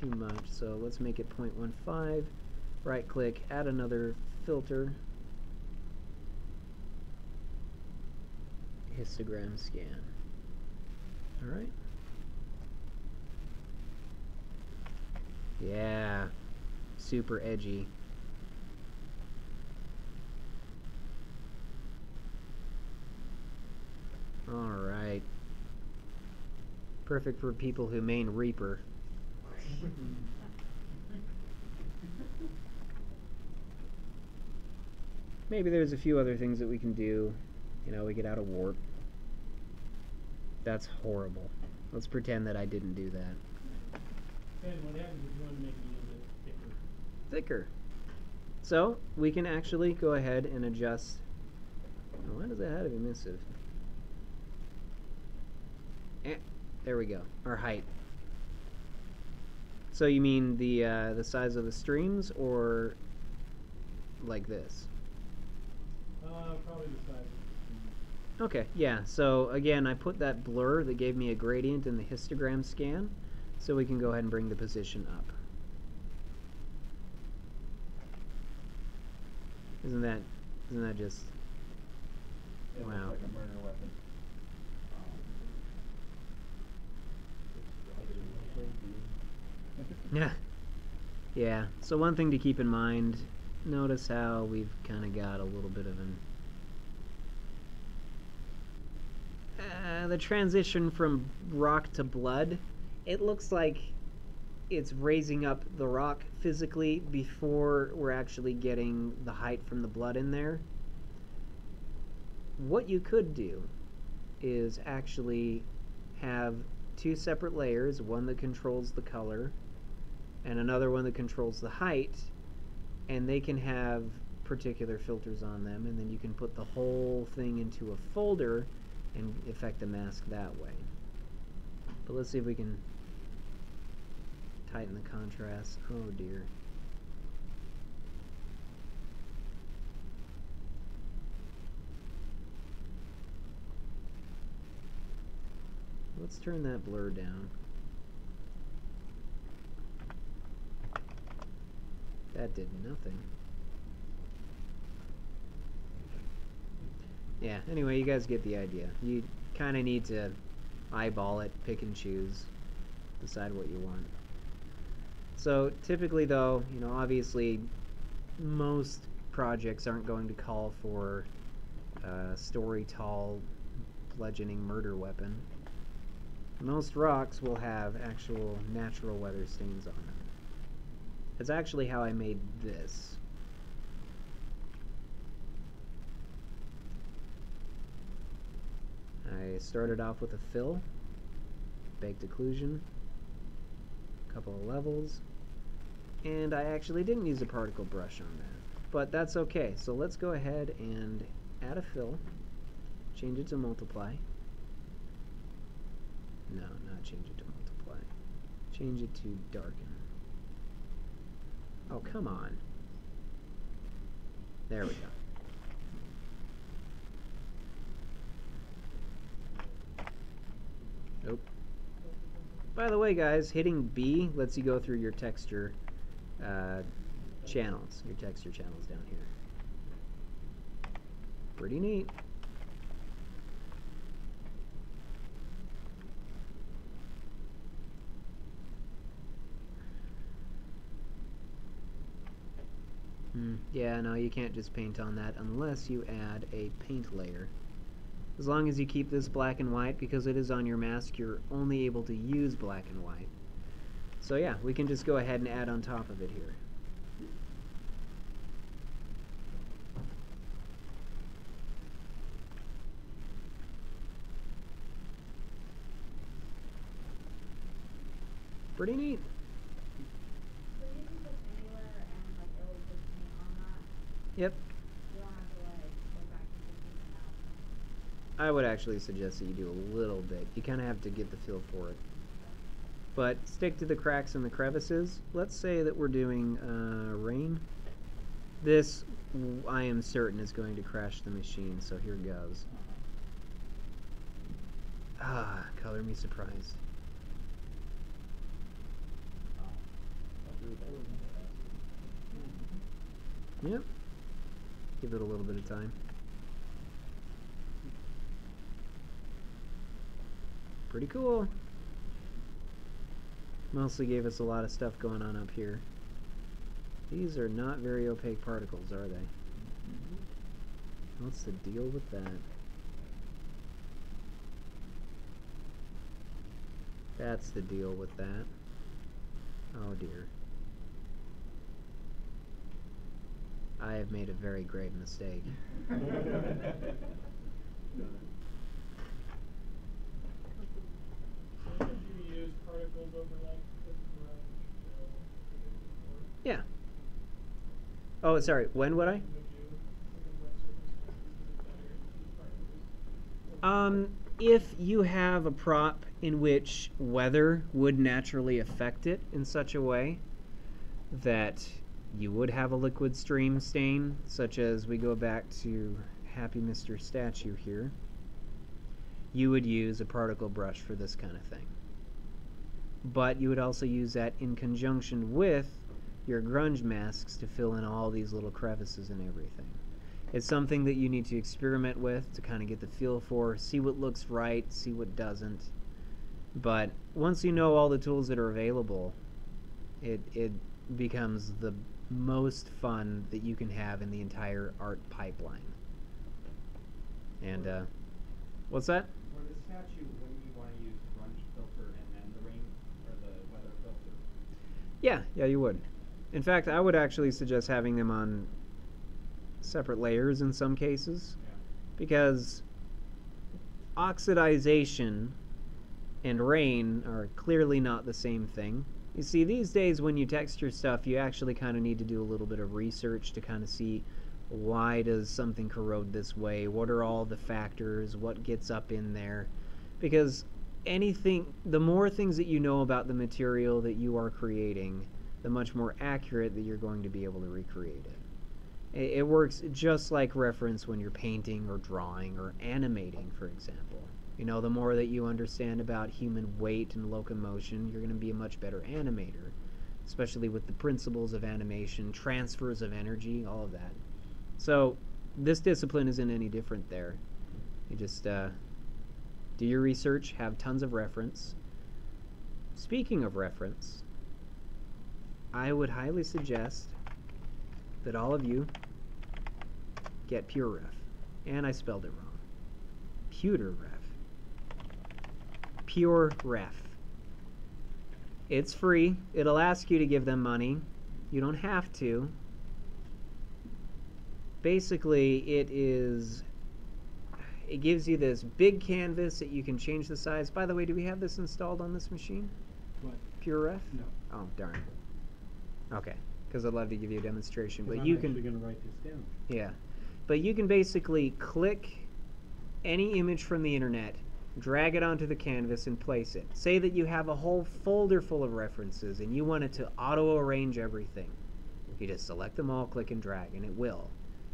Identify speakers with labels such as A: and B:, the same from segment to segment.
A: too much, so let's make it 0.15. Right click, add another filter. Histogram scan. Alright. Yeah. Super edgy. Alright. Perfect for people who main Reaper. Maybe there's a few other things that we can do. You know, we get out of warp. That's horrible. Let's pretend that I didn't do that.
B: Ben, what happens if you want to make it a little bit thicker?
A: Thicker. So, we can actually go ahead and adjust. Why does that have to be emissive? There we go. Our height. So you mean the size of the streams, or like this?
B: Probably the size.
A: Okay, yeah. So again, I put that blur that gave me a gradient in the histogram scan, so we can go ahead and bring the position up. Isn't that just
C: It
A: wow?
C: looks like a murder weapon.
A: Yeah. Yeah. So one thing to keep in mind, notice how we've kind of got a little bit of the transition from rock to blood. It looks like it's raising up the rock physically before we're actually getting the height from the blood in there. What you could do is actually have two separate layers, one that controls the color and another one that controls the height, and they can have particular filters on them, and then you can put the whole thing into a folder and effect a mask that way. But let's see if we can tighten the contrast. Oh dear. Let's turn that blur down. That did nothing. Yeah, anyway, you guys get the idea. You kind of need to eyeball it, pick and choose, decide what you want. So typically though, you know, obviously most projects aren't going to call for a story tall bludgeoning murder weapon. Most rocks will have actual natural weather stains on them. It's actually how I made this. I started off with a fill, baked occlusion, a couple of levels, and I actually didn't use a particle brush on that. But that's okay. So let's go ahead and add a fill, change it to multiply. No, not change it to multiply. Change it to darken. Oh, come on. There we go. Nope. By the way, guys, hitting B lets you go through your texture channels. Your texture channels down here. Pretty neat. Yeah, no, you can't just paint on that unless you add a paint layer. As long as you keep this black and white, because it is on your mask, you're only able to use black and white. So yeah, we can just go ahead and add on top of it here. Pretty neat.
D: So you can put anywhere and like it will just paint on that?
A: Yep.
D: You don't have to like go back and just paint it out.
A: I would actually suggest that you do a little bit. You kind of have to get the feel for it. But stick to the cracks and the crevices. Let's say that we're doing rain. This, I am certain, is going to crash the machine, so here goes. Ah, color me surprised. Yep. Give it a little bit of time. Pretty cool. Mostly gave us a lot of stuff going on up here. These are not very opaque particles, are they? What's the deal with that? That's the deal with that. Oh dear. I have made a very grave mistake.
B: So did you use particles over like the grunge before?
A: Yeah. Oh, sorry. When would I?
B: Would you, in what circumstances is it better to use particles?
A: If you have a prop in which weather would naturally affect it in such a way that you would have a liquid stream stain, such as we go back to Happy Mr. Statue here, you would use a particle brush for this kind of thing. But you would also use that in conjunction with your grunge masks to fill in all these little crevices and everything. It's something that you need to experiment with to kind of get the feel for, see what looks right, see what doesn't. But once you know all the tools that are available, it becomes the most fun that you can have in the entire art pipeline. And what's that?
C: For the statue, wouldn't you want to use grunge filter and then the rain or the weather filter?
A: Yeah, you would. In fact, I would actually suggest having them on separate layers in some cases,
C: Yeah.
A: because oxidization and rain are clearly not the same thing. You see, these days when you texture stuff, you actually kind of need to do a little bit of research to kind of see why does something corrode this way, what are all the factors, what gets up in there, because the more things that you know about the material that you are creating, the much more accurate that you're going to be able to recreate it. It works just like reference when you're painting or drawing or animating, for example. You know, the more that you understand about human weight and locomotion, you're going to be a much better animator, especially with the principles of animation, transfers of energy, all of that. So this discipline isn't any different there. You just do your research, have tons of reference. Speaking of reference, I would highly suggest that all of you get PureRef. And I spelled it wrong. PureRef. PureRef. It's free. It'll ask you to give them money. You don't have to. Basically, it gives you this big canvas that you can change the size. By the way, do we have this installed on this machine?
E: What?
A: PureRef?
E: No.
A: Oh, darn. Okay, because I'd love to give you a demonstration, but
E: I'm
A: you
E: actually
A: can.
E: going to write this down.
A: Yeah, but you can basically click any image from the internet, drag it onto the canvas, and place it. Say that you have a whole folder full of references and you want it to auto-arrange everything. You just select them all, click and drag, and it will.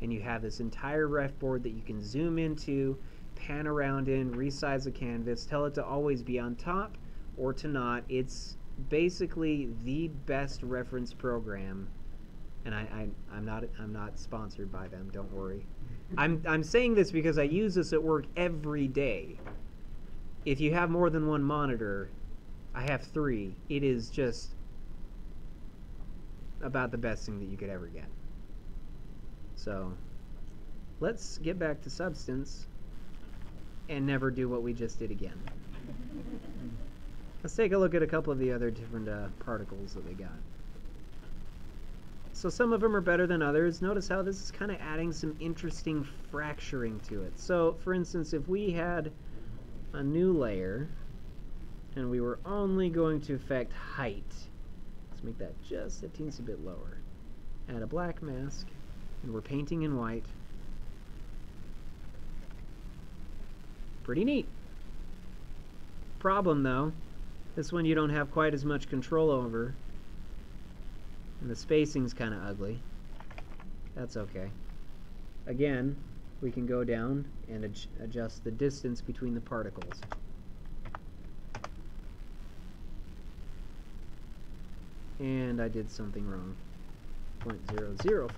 A: And you have this entire ref board that you can zoom into, pan around in, resize the canvas, tell it to always be on top or to not. It's basically the best reference program, and I'm not sponsored by them, don't worry. I'm saying this because I use this at work every day. If you have more than one monitor, I have 3. It is just about the best thing that you could ever get. So let's get back to substance and never do what we just did again. Let's take a look at a couple of the other different particles that we got. So some of them are better than others. Notice how this is kind of adding some interesting fracturing to it. So for instance, if we had a new layer and we were only going to affect height, let's make that just a teensy bit lower. Add a black mask, and we're painting in white. Pretty neat. Problem though, this one you don't have quite as much control over, and the spacing's kind of ugly. That's okay. Again, we can go down and adjust the distance between the particles. And I did something wrong. 0.005.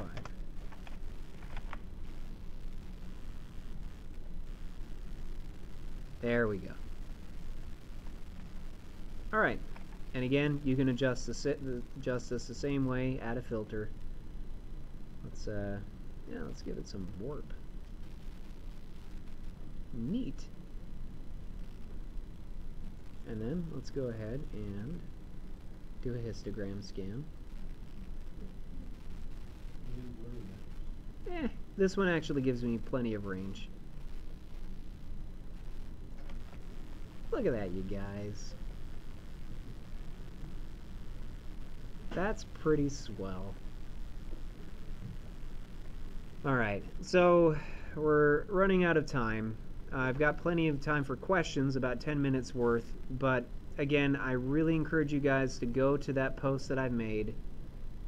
A: There we go. Alright, and again, you can adjust this the same way, add a filter. Let's give it some warp. Neat. And then let's go ahead and do a histogram scan. This one actually gives me plenty of range. Look at that, you guys. That's pretty swell. Alright, so we're running out of time. I've got plenty of time for questions, about 10 minutes worth, but again, I really encourage you guys to go to that post that I've made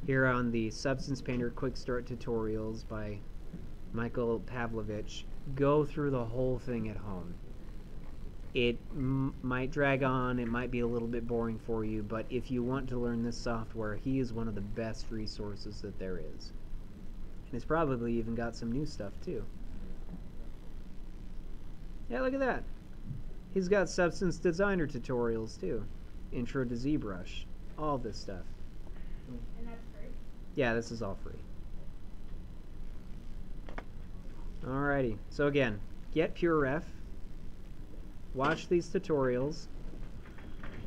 A: here on the Substance Painter Quick Start Tutorials by Michael Pavlovich. Go through the whole thing at home. It might drag on, it might be a little bit boring for you, but if you want to learn this software, he is one of the best resources that there is. And he's probably even got some new stuff too. Yeah, look at that. He's got Substance Designer tutorials too. Intro to ZBrush. All this stuff.
D: And that's free?
A: Yeah, this is all free. Alrighty. So again, get PureRef. Watch these tutorials.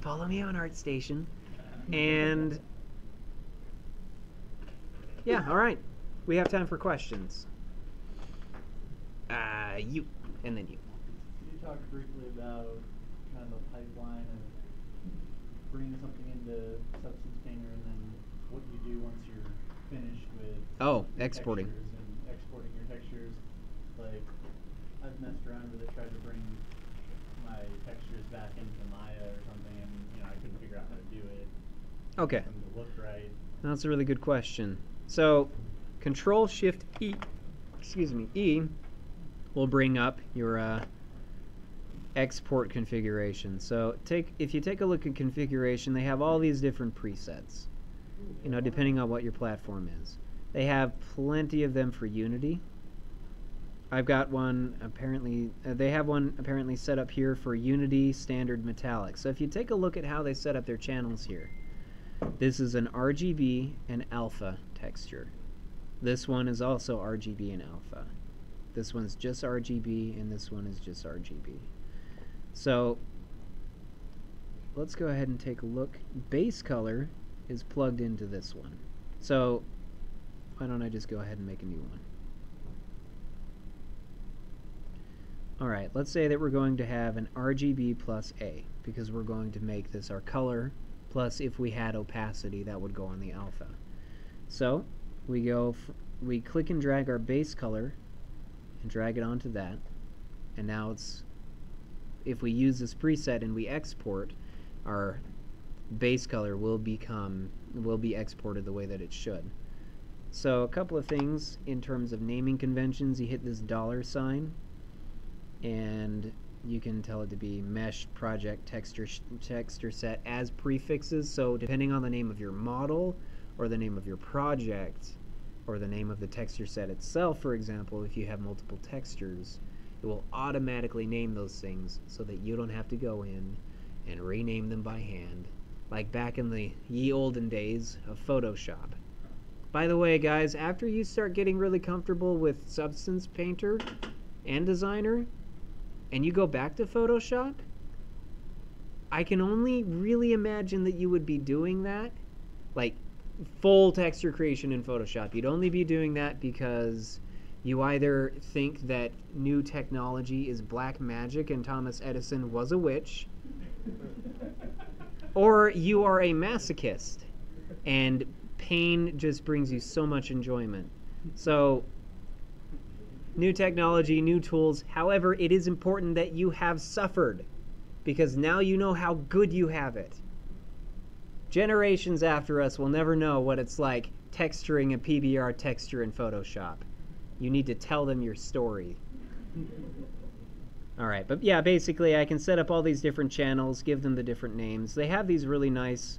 A: Follow me on ArtStation. And yeah, alright. We have time for questions. You. And then you.
E: You talked briefly about kind of a pipeline of bringing something into Substance Painter and then what you do once you're finished with
A: exporting.
E: textures and exporting your textures. Like, I've messed around with it, tried to bring my textures back into Maya or something, and I couldn't figure out how to do it.
A: Okay.
E: Them to look right.
A: That's a really good question. So, Control-Shift-E, E will bring up your export configuration. So if you take a look at configuration, they have all these different presets, depending on what your platform is. They have plenty of them for Unity. I've got one apparently, they have one apparently set up here for Unity Standard Metallic. So if you take a look at how they set up their channels here, this is an RGB and alpha texture. This one is also RGB and alpha. This one's just RGB, and this one is just RGB. So let's go ahead and take a look. Base color is plugged into this one. So why don't I just go ahead and make a new one? Alright, let's say that we're going to have an RGB plus A, because we're going to make this our color, plus if we had opacity, that would go on the alpha. So we click and drag our base color and drag it onto that, and now if we use this preset and we export, our base color will be exported the way that it should. So a couple of things in terms of naming conventions. You hit this $sign and you can tell it to be mesh project texture set as prefixes. So depending on the name of your model or the name of your project or the name of the texture set itself, for example, if you have multiple textures, it will automatically name those things so that you don't have to go in and rename them by hand, like back in the ye olden days of Photoshop. By the way, guys, after you start getting really comfortable with Substance Painter and Designer, and you go back to Photoshop, I can only really imagine that you would be doing that, like full texture creation in Photoshop. You'd only be doing that because you either think that new technology is black magic and Thomas Edison was a witch, or you are a masochist and pain just brings you so much enjoyment. So new technology, new tools. However, it is important that you have suffered, because now you know how good you have it. Generations after us will never know what it's like texturing a PBR texture in Photoshop. You need to tell them your story. Alright, but yeah, basically I can set up all these different channels, give them the different names. They have these really nice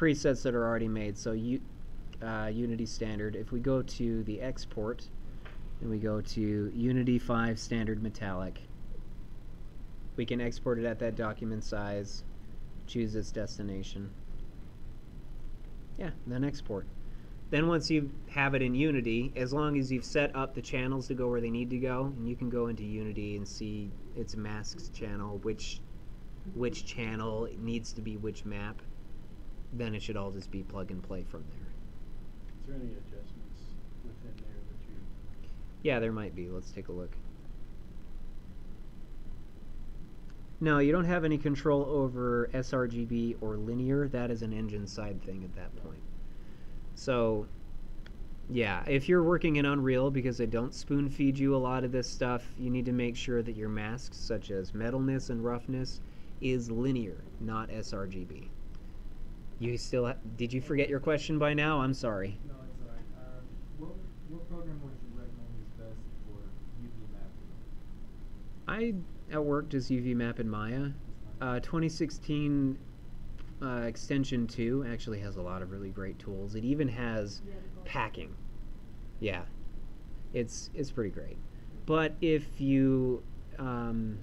A: presets that are already made. So Unity Standard. If we go to the export and we go to Unity 5 Standard Metallic, we can export it at that document size, choose its destination. Yeah, then export. Then once you have it in Unity, as long as you've set up the channels to go where they need to go, and you can go into Unity and see its masks channel, which channel needs to be which map, then it should all just be plug and play from there.
E: Is there any adjustments within there that you...
A: Yeah, there might be. Let's take a look. No, you don't have any control over sRGB or linear. That is an engine side thing at that point. So, yeah, if you're working in Unreal, because they don't spoon feed you a lot of this stuff, you need to make sure that your masks, such as metalness and roughness, is linear, not sRGB. You still did you forget your question by now? I'm sorry.
F: No, it's alright. What program would you recommend is best for UV mapping?
A: I worked as UV Map in Maya. 2016 extension 2 actually has a lot of really great tools. It even has packing. Yeah, it's pretty great. But if you want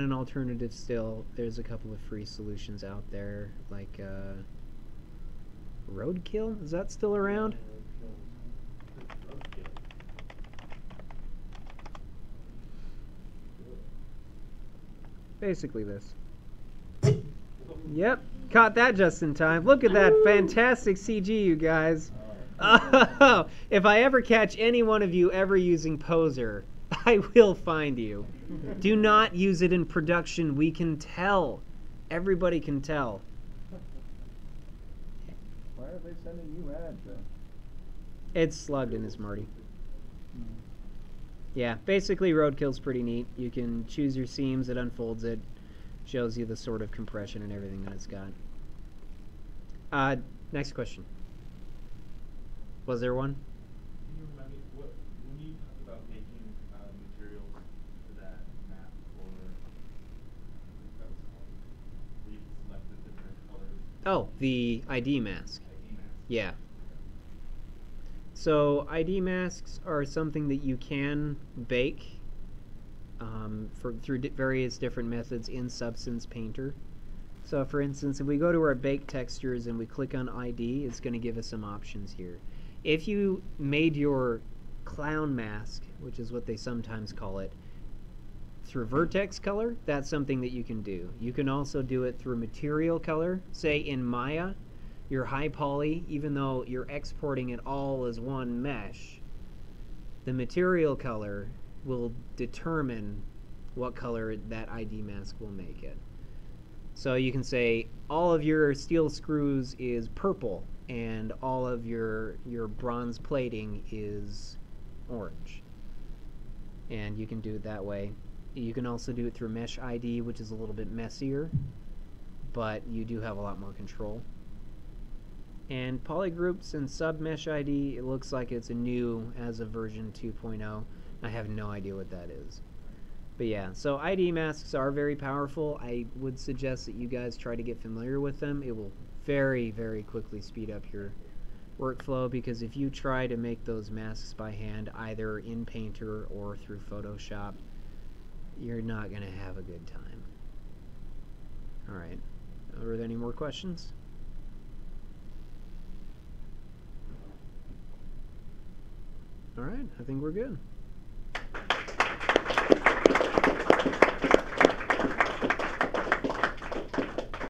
A: an alternative still, there's a couple of free solutions out there, like Roadkill. Is that still around? Basically this. Yep, caught that just in time. Look at that fantastic CG, you guys. Oh, if I ever catch any one of you ever using Poser, I will find you. Do not use it in production. We can tell. Everybody can tell.
E: Why are they sending you ads, though?
A: It's slugged in, Marty. Yeah, basically Roadkill's pretty neat. You can choose your seams, it unfolds it, shows you the sort of compression and everything that it's got. Next question. Was there one?
G: Can you remind me, when you talk about making materials for that map, or that was called, where you can select the different colors?
A: Oh, the ID mask.
G: ID mask.
A: Yeah. So ID masks are something that you can bake through various different methods in Substance Painter. So for instance, if we go to our bake textures and we click on ID, it's going to give us some options here. If you made your clown mask, which is what they sometimes call it, through vertex color, that's something that you can do. You can also do it through material color. Say in Maya, your high poly, even though you're exporting it all as one mesh, the material color will determine what color that ID mask will make it. So you can say all of your steel screws is purple and all of your bronze plating is orange. And you can do it that way. You can also do it through Mesh ID, which is a little bit messier, but you do have a lot more control. And polygroups and submesh ID, it looks like it's a new as of version 2.0. I have no idea what that is. But yeah, so ID masks are very powerful. I would suggest that you guys try to get familiar with them. It will very, very quickly speed up your workflow, because if you try to make those masks by hand, either in Painter or through Photoshop, you're not going to have a good time. Alright, are there any more questions? Alright, I think we're good.